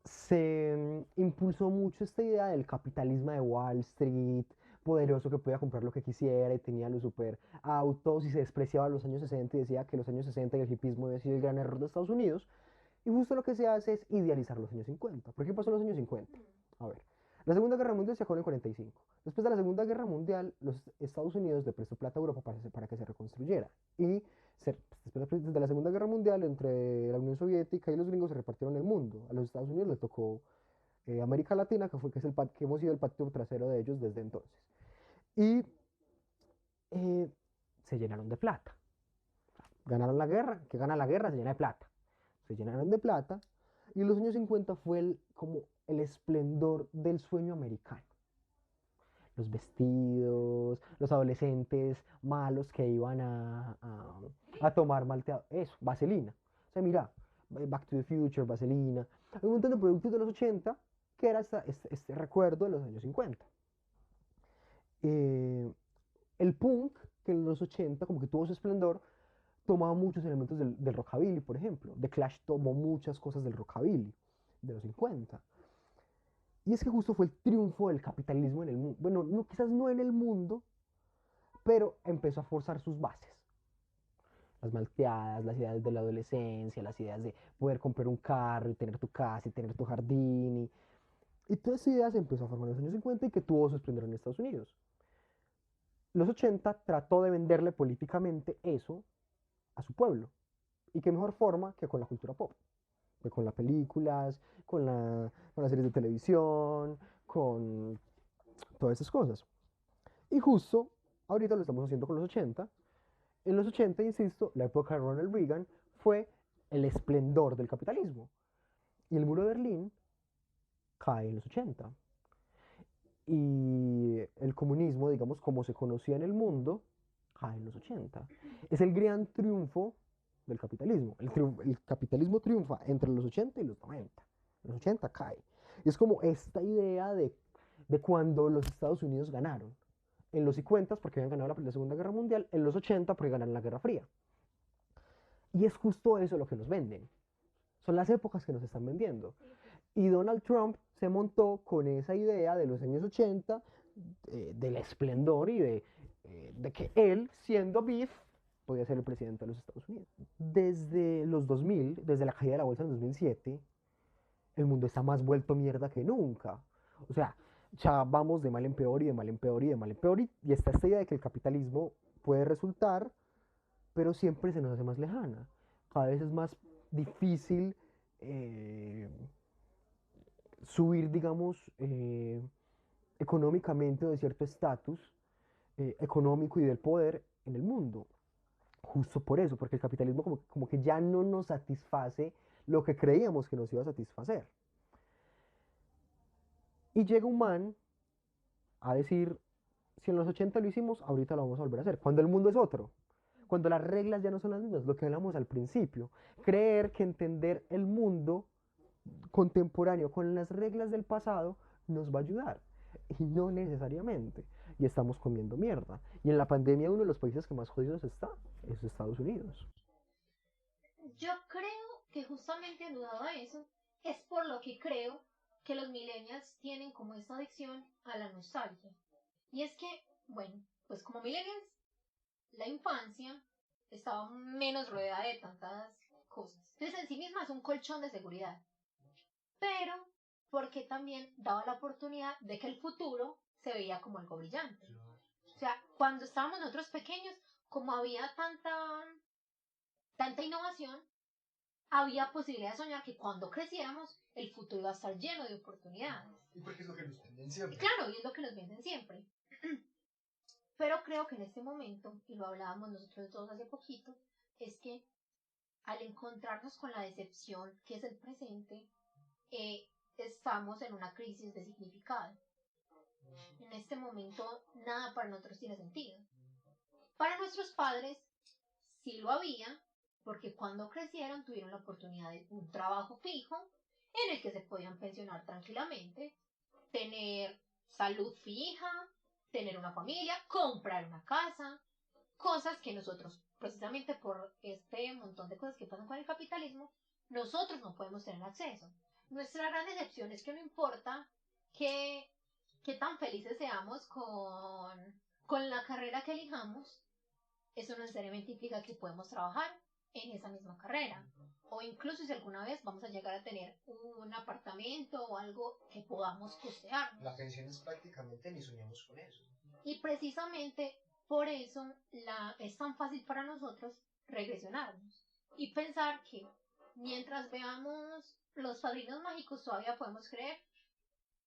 se impulsó mucho esta idea del capitalismo de Wall Street, poderoso que podía comprar lo que quisiera y tenía los super autos y se despreciaba los años 60 y decía que los años 60 y el hipismo había sido el gran error de Estados Unidos. Y justo lo que se hace es idealizar los años 50. ¿Por qué pasó en los años 50? A ver, la Segunda Guerra Mundial se acabó en el 45. Después de la Segunda Guerra Mundial, los Estados Unidos le prestó plata a Europa para que se reconstruyera. Y después de la Segunda Guerra Mundial, entre la Unión Soviética y los gringos se repartieron el mundo. A los Estados Unidos le tocó América Latina, que hemos sido el patio trasero de ellos desde entonces. Y se llenaron de plata. Ganaron la guerra, que gana la guerra se llena de plata. Se llenaron de plata y en los años 50 fue como el esplendor del sueño americano. Los vestidos, los adolescentes malos que iban a tomar malteado, eso, vaselina. O sea, mira, Back to the Future, vaselina. Hay un montón de productos de los 80 que era este recuerdo de los años 50. El punk, que en los 80 como que tuvo su esplendor, tomaba muchos elementos del rockabilly, por ejemplo. The Clash tomó muchas cosas del rockabilly de los 50. Y es que justo fue el triunfo del capitalismo en el mundo. Bueno, no, quizás no en el mundo, pero empezó a forzar sus bases. Las malteadas, las ideas de la adolescencia, las ideas de poder comprar un carro y tener tu casa y tener tu jardín. Y todas esas ideas empezó a formar en los años 50 y que tuvo su esplendor en Estados Unidos. Los 80 trató de venderle políticamente eso a su pueblo. Y qué mejor forma que con la cultura pop, que con las películas, con las series de televisión, con todas esas cosas. Y justo ahorita lo estamos haciendo con los 80. En los 80, insisto, la época de Ronald Reagan fue el esplendor del capitalismo. Y el muro de Berlín cae en los 80. Y el comunismo, digamos, como se conocía en el mundo, cae en los 80. Es el gran triunfo del capitalismo. El capitalismo triunfa entre los 80 y los 90. En los 80 cae. Es como esta idea de cuando los Estados Unidos ganaron. En los 50 porque habían ganado la Segunda Guerra Mundial, en los 80 porque ganaron la Guerra Fría. Y es justo eso lo que nos venden. Son las épocas que nos están vendiendo. Y Donald Trump se montó con esa idea de los años 80, del esplendor y de que él, siendo Biff, podía ser el presidente de los Estados Unidos. Desde los 2000, desde la caída de la bolsa en 2007, el mundo está más vuelto mierda que nunca. O sea, ya vamos de mal en peor y de mal en peor y de mal en peor. Y está esta idea de que el capitalismo puede resultar, pero siempre se nos hace más lejana. Cada vez es más difícil subir, digamos, económicamente o de cierto estatus económico y del poder en el mundo. Justo por eso, porque el capitalismo como que ya no nos satisface lo que creíamos que nos iba a satisfacer. Y llega un man a decir, si en los 80 lo hicimos, ahorita lo vamos a volver a hacer. Cuando el mundo es otro, cuando las reglas ya no son las mismas, lo que hablamos al principio. Creer que entender el mundo contemporáneo con las reglas del pasado nos va a ayudar. Y no necesariamente. Y estamos comiendo mierda. Y en la pandemia uno de los países que más jodidos está es Estados Unidos. Yo creo que justamente anudado a eso es por lo que creo que los millennials tienen como esa adicción a la nostalgia. Y es que, bueno, pues como millennials, la infancia estaba menos rodeada de tantas cosas. Entonces en sí misma es un colchón de seguridad. Pero porque también daba la oportunidad de que el futuro se veía como algo brillante. O sea, cuando estábamos nosotros pequeños, como había tanta innovación, había posibilidad de soñar que cuando creciéramos, el futuro iba a estar lleno de oportunidades. Y porque es lo que nos venden siempre. Claro, y es lo que nos venden siempre. Pero creo que en este momento, y lo hablábamos nosotros todos hace poquito, es que al encontrarnos con la decepción que es el presente, estamos en una crisis de significado. En este momento nada para nosotros tiene sentido. Para nuestros padres sí lo había, porque cuando crecieron tuvieron la oportunidad de un trabajo fijo en el que se podían pensionar tranquilamente, tener salud fija, tener una familia, comprar una casa, cosas que nosotros, precisamente por este montón de cosas que pasan con el capitalismo, nosotros no podemos tener acceso. Nuestra gran decepción es que no importa que tan felices seamos con la carrera que elijamos, eso no necesariamente implica que podemos trabajar en esa misma carrera. O incluso si alguna vez vamos a llegar a tener un apartamento o algo que podamos costear. La pensión es prácticamente ni soñamos con eso. Y precisamente por eso es tan fácil para nosotros regresionarnos y pensar que mientras veamos Los Padrinos Mágicos todavía podemos creer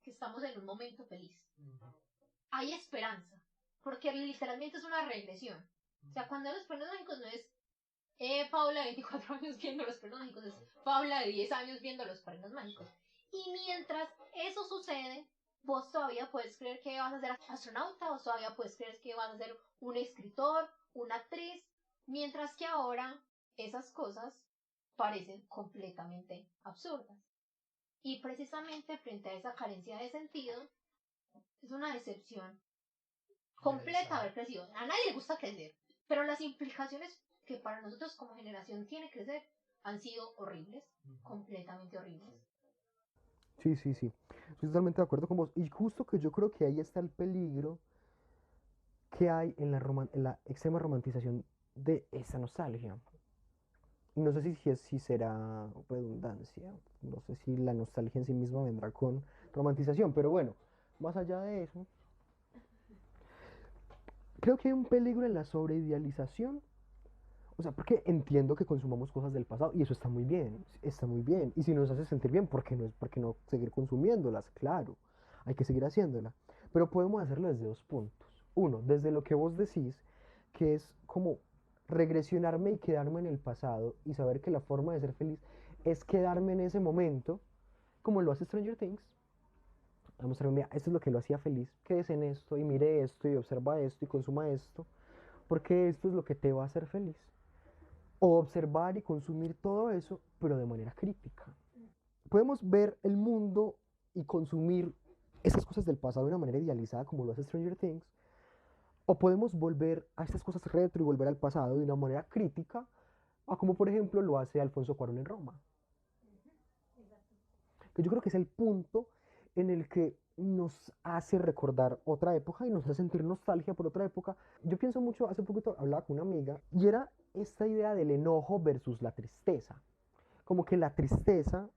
que estamos en un momento feliz. Hay esperanza, porque literalmente es una regresión. O sea, cuando Los Padrinos Mágicos no es Paula de 24 años viendo Los Padrinos Mágicos, es Paula de 10 años viendo Los Padrinos Mágicos. Y mientras eso sucede, vos todavía puedes creer que vas a ser astronauta, vos todavía puedes creer que vas a ser un escritor, una actriz, mientras que ahora esas cosas parecen completamente absurdas. Y precisamente frente a esa carencia de sentido, es una decepción completa haber crecido. A nadie le gusta crecer, pero las implicaciones que para nosotros como generación tiene crecer han sido horribles, completamente horribles. Sí, sí, sí. Estoy totalmente de acuerdo con vos. Y justo que yo creo que ahí está el peligro que hay en en la extrema romantización de esa nostalgia. Y no sé si será redundancia, no sé si la nostalgia en sí misma vendrá con romantización, pero bueno, más allá de eso, creo que hay un peligro en la sobreidealización. O sea, porque entiendo que consumamos cosas del pasado y eso está muy bien, está muy bien. Y si nos hace sentir bien, ¿por qué no seguir consumiéndolas? Claro, hay que seguir haciéndola. Pero podemos hacerlo desde dos puntos. Uno, desde lo que vos decís, que es como regresionarme y quedarme en el pasado y saber que la forma de ser feliz es quedarme en ese momento, como lo hace Stranger Things. Vamos a ver, mira, esto es lo que lo hacía feliz. Quédese en esto y mire esto y observa esto y consuma esto, porque esto es lo que te va a hacer feliz. O observar y consumir todo eso, pero de manera crítica. Podemos ver el mundo y consumir esas cosas del pasado de una manera idealizada, como lo hace Stranger Things, o podemos volver a estas cosas retro y volver al pasado de una manera crítica, a como por ejemplo lo hace Alfonso Cuarón en Roma. Que yo creo que es el punto en el que nos hace recordar otra época y nos hace sentir nostalgia por otra época. Yo pienso mucho, hace poquito hablaba con una amiga, y era esta idea del enojo versus la tristeza. Como que la tristeza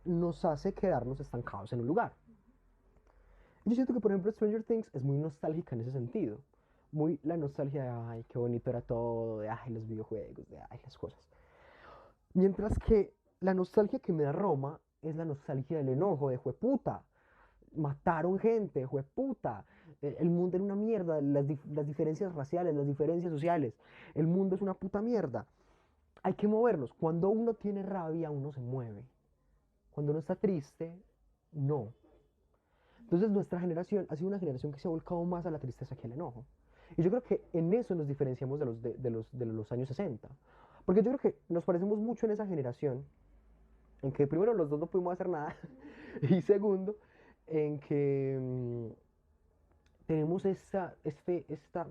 nos hace quedarnos estancados en un lugar. Yo siento que, por ejemplo, Stranger Things es muy nostálgica en ese sentido. Muy la nostalgia de, ay, qué bonito era todo, de, ay, los videojuegos, de, ay, las cosas. Mientras que la nostalgia que me da Roma es la nostalgia del enojo, de jueputa. Mataron gente, jueputa. El mundo era una mierda, las diferencias raciales, las diferencias sociales. El mundo es una puta mierda. Hay que movernos. Cuando uno tiene rabia, uno se mueve. Cuando uno está triste, no. Entonces nuestra generación ha sido una generación que se ha volcado más a la tristeza que al enojo. Y yo creo que en eso nos diferenciamos de los años 60. Porque yo creo que nos parecemos mucho en esa generación, en que primero los dos no pudimos hacer nada, y segundo, en que tenemos esta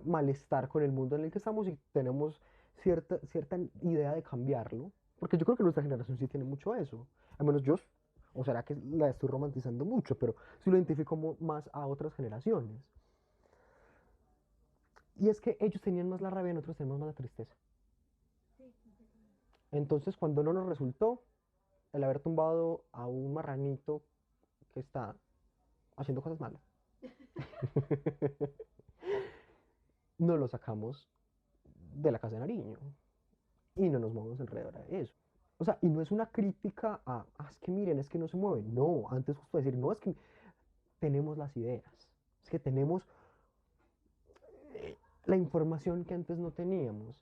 malestar con el mundo en el que estamos y tenemos cierta idea de cambiarlo. Porque yo creo que nuestra generación sí tiene mucho eso. Al menos yo, o será que la estoy romantizando mucho, pero sí lo identifico más a otras generaciones. Y es que ellos tenían más la rabia y nosotros tenemos más la tristeza. Entonces, cuando no nos resultó el haber tumbado a un marranito que está haciendo cosas malas, no lo sacamos de la casa de Nariño y no nos movemos alrededor de eso. O sea, y no es una crítica a, es que miren, es que no se mueven. No, antes justo decir, no, es que tenemos las ideas, es que tenemos la información que antes no teníamos.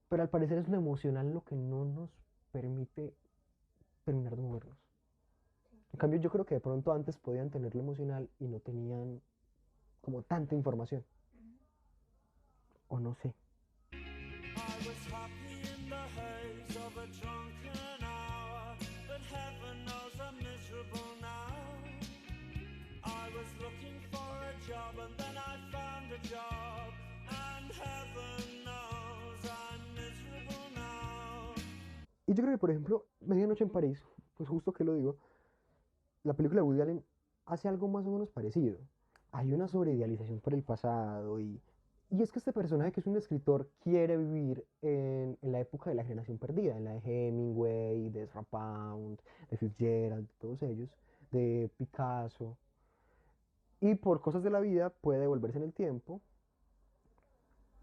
Pero al parecer es lo emocional lo que no nos permite terminar de movernos. En cambio, yo creo que de pronto antes podían tenerlo emocional y no tenían como tanta información. O no sé. I was happy in the haze of a drunken hour, but heaven knows I'm miserable now. I was looking for a job and then I found a job, and heaven knows I'm miserable now. Y yo creo que, por ejemplo, Medianoche en París, pues justo que lo digo, la película de Woody Allen hace algo más o menos parecido. Hay una sobreidealización por el pasado y es que este personaje, que es un escritor, quiere vivir en la época de la generación perdida, en la de Hemingway, de Ezra Pound, de Fitzgerald, de todos ellos, de Picasso. Y por cosas de la vida puede devolverse en el tiempo.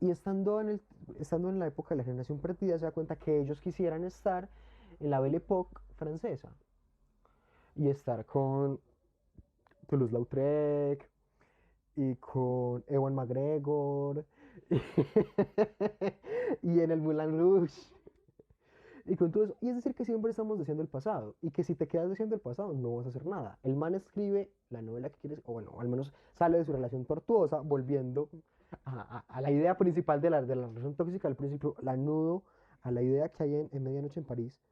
Y estando en la época de la generación perdida, se da cuenta que ellos quisieran estar en la Belle Époque francesa y estar con Toulouse-Lautrec y con Ewan McGregor y en el Moulin Rouge y con todo eso. Y es decir, que siempre estamos deseando el pasado y que si te quedas deseando el pasado no vas a hacer nada. El man escribe la novela que quieres, o bueno, al menos sale de su relación tortuosa, volviendo a la idea principal de la relación tóxica al principio, la nudo a la idea que hay en Medianoche en París.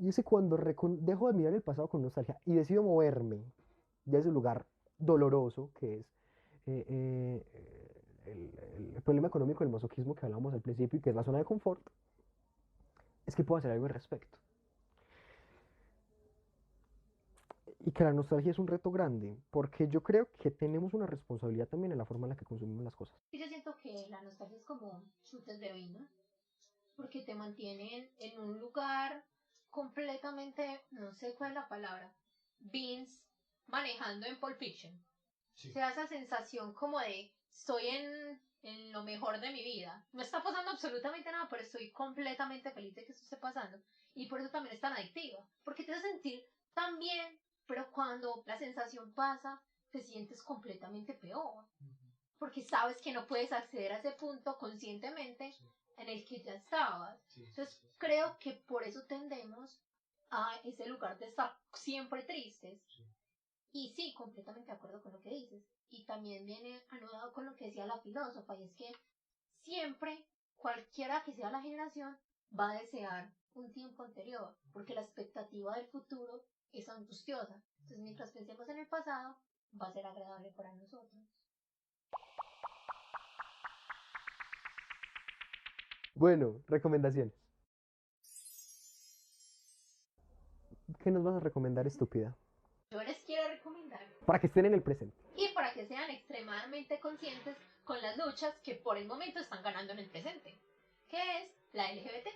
Y es que cuando dejo de mirar el pasado con nostalgia y decido moverme de ese lugar doloroso que es eh, eh, el problema económico del masoquismo que hablábamos al principio y que es la zona de confort, es que puedo hacer algo al respecto. Y que la nostalgia es un reto grande, porque yo creo que tenemos una responsabilidad también en la forma en la que consumimos las cosas. Y yo siento que la nostalgia es como chutes de heroína, porque te mantienen en un lugar completamente, no sé cuál es la palabra, Vince manejando en Pulp Fiction. Sí. Te da esa sensación como de estoy en lo mejor de mi vida. No está pasando absolutamente nada, pero estoy completamente feliz de que esto esté pasando. Y por eso también es tan adictiva, porque te hace sentir tan bien, pero cuando la sensación pasa, te sientes completamente peor. Porque sabes que no puedes acceder a ese punto conscientemente en el que ya estabas. Entonces creo que por eso tendemos a ese lugar de estar siempre tristes. Y sí, completamente de acuerdo con lo que dices. Y también viene anudado con lo que decía la filósofa, y es que siempre, cualquiera que sea la generación, va a desear un tiempo anterior, porque la expectativa del futuro es angustiosa. Entonces, mientras pensemos en el pasado, va a ser agradable para nosotros. Bueno, recomendaciones. ¿Qué nos vas a recomendar, estúpida? Yo les quiero recomendar, Para que estén en el presente. y para que sean extremadamente conscientes con las luchas que por el momento están ganando en el presente, que es la LGBT.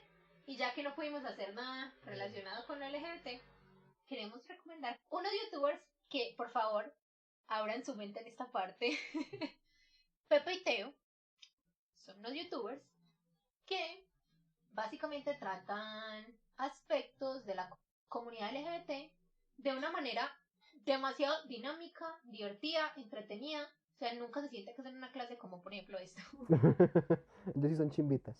Y ya que no pudimos hacer nada relacionado con la LGBT, queremos recomendar unos youtubers que, por favor, abran su mente en esta parte. Pepe y Teo son unos youtubers que básicamente tratan aspectos de la comunidad LGBT de una manera demasiado dinámica, divertida, entretenida. O sea, nunca se siente que es en una clase como por ejemplo esto. Ellos sí son chimbitas.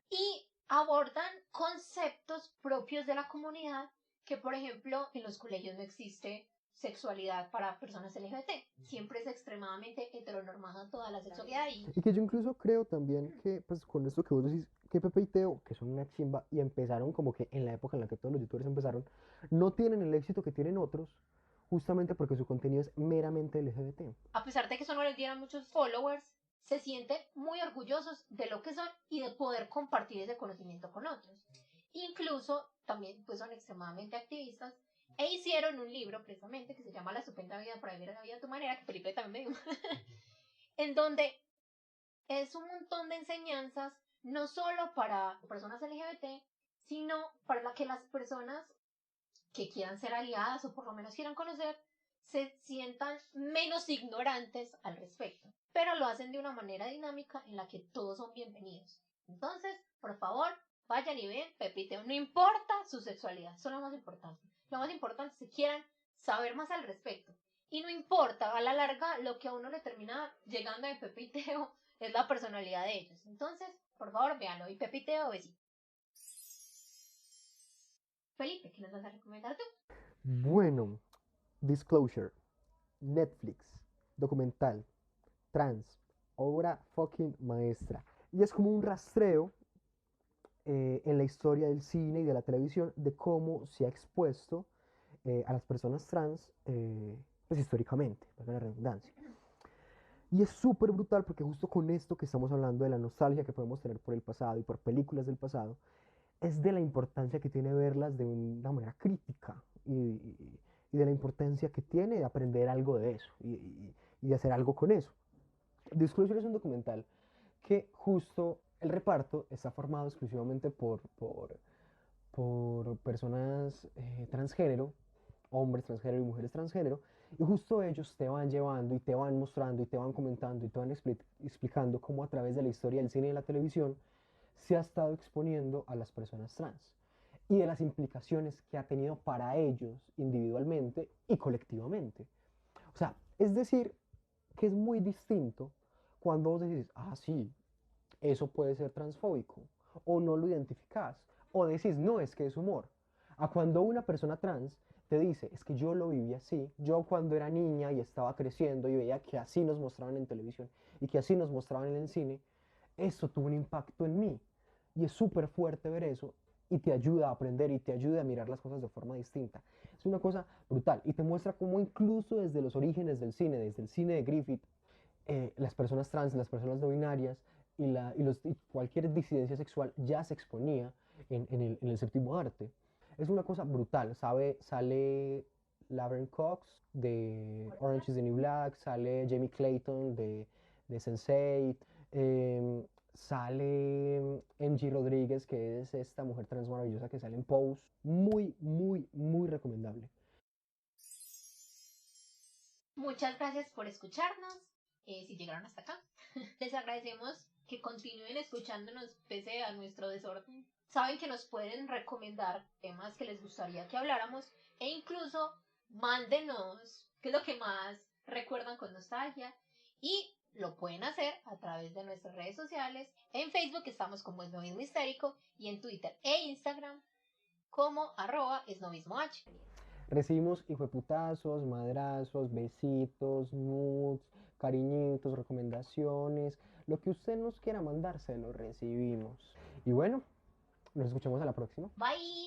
Y abordan conceptos propios de la comunidad que, por ejemplo, en los colegios no existe sexualidad para personas LGBT. Siempre es extremadamente heteronormada toda la sexualidad y Y que yo incluso creo también que, pues con esto que vos decís, que Pepe y Teo, que son una chimba y empezaron como que en la época en la que todos los youtubers empezaron, no tienen el éxito que tienen otros, justamente porque su contenido es meramente LGBT. a pesar de que eso no les diera muchos followers, se sienten muy orgullosos de lo que son y de poder compartir ese conocimiento con otros. Incluso también pues son extremadamente activistas e hicieron un libro precisamente que se llama La estupenda vida para vivir la vida a tu manera, que Felipe también me dijo, en donde es un montón de enseñanzas no solo para personas LGBT, sino para que las personas que quieran ser aliadas o por lo menos quieran conocer se sientan menos ignorantes al respecto, pero lo hacen de una manera dinámica en la que todos son bienvenidos. Entonces, por favor, vayan y ven Pepe y Teo. No importa su sexualidad, eso es lo más importante. Lo más importante es que quieran saber más al respecto. Y no importa, a la larga, lo que a uno le termina llegando de Pepe y Teo es la personalidad de ellos. Entonces, por favor, véanlo. Y Pepe y Teo, besito. Felipe, ¿qué nos vas a recomendar tú? Bueno, Disclosure, Netflix, documental, trans, obra fucking maestra. Y es como un rastreo en la historia del cine y de la televisión de cómo se ha expuesto a las personas trans, pues históricamente, para la redundancia. Y es súper brutal porque justo con esto que estamos hablando de la nostalgia que podemos tener por el pasado y por películas del pasado, es de la importancia que tiene verlas de una manera crítica y de la importancia que tiene de aprender algo de eso y de hacer algo con eso. Disclosure es un documental que justo el reparto está formado exclusivamente por personas transgénero, hombres transgénero y mujeres transgénero, y justo ellos te van llevando y te van mostrando y te van comentando y te van explicando cómo a través de la historia del cine y de la televisión se ha estado exponiendo a las personas trans y de las implicaciones que ha tenido para ellos individualmente y colectivamente. O sea, es decir, que es muy distinto cuando vos decís, ah, sí, eso puede ser transfóbico, o no lo identificás, o decís, no, es que es humor. A cuando una persona trans te dice, es que yo lo viví así, yo cuando era niña y estaba creciendo y veía que así nos mostraban en televisión y que así nos mostraban en el cine, eso tuvo un impacto en mí. Y es súper fuerte ver eso y te ayuda a aprender y te ayuda a mirar las cosas de forma distinta. Es una cosa brutal y te muestra cómo incluso desde los orígenes del cine, desde el cine de Griffith, las personas trans, las personas no binarias y cualquier disidencia sexual ya se exponía en el séptimo arte. Es una cosa brutal, ¿sabe? Sale Laverne Cox de Orange is the New Black, sale Jamie Clayton de Sense8, sale MG Rodríguez, que es esta mujer trans maravillosa que sale en Pose. Muy, muy, muy recomendable. Muchas gracias por escucharnos, si llegaron hasta acá. Les agradecemos que continúen escuchándonos pese a nuestro desorden. Saben que nos pueden recomendar temas que les gustaría que habláramos e incluso mándenos qué es lo que más recuerdan con nostalgia y lo pueden hacer a través de nuestras redes sociales. En Facebook estamos como Esnovismo Histérico y en Twitter e Instagram como @esnovismoh. Recibimos hijueputazos, madrazos, besitos, nudes, cariñitos, recomendaciones. Lo que usted nos quiera mandar, se lo recibimos. Y bueno, nos escuchamos a la próxima. Bye.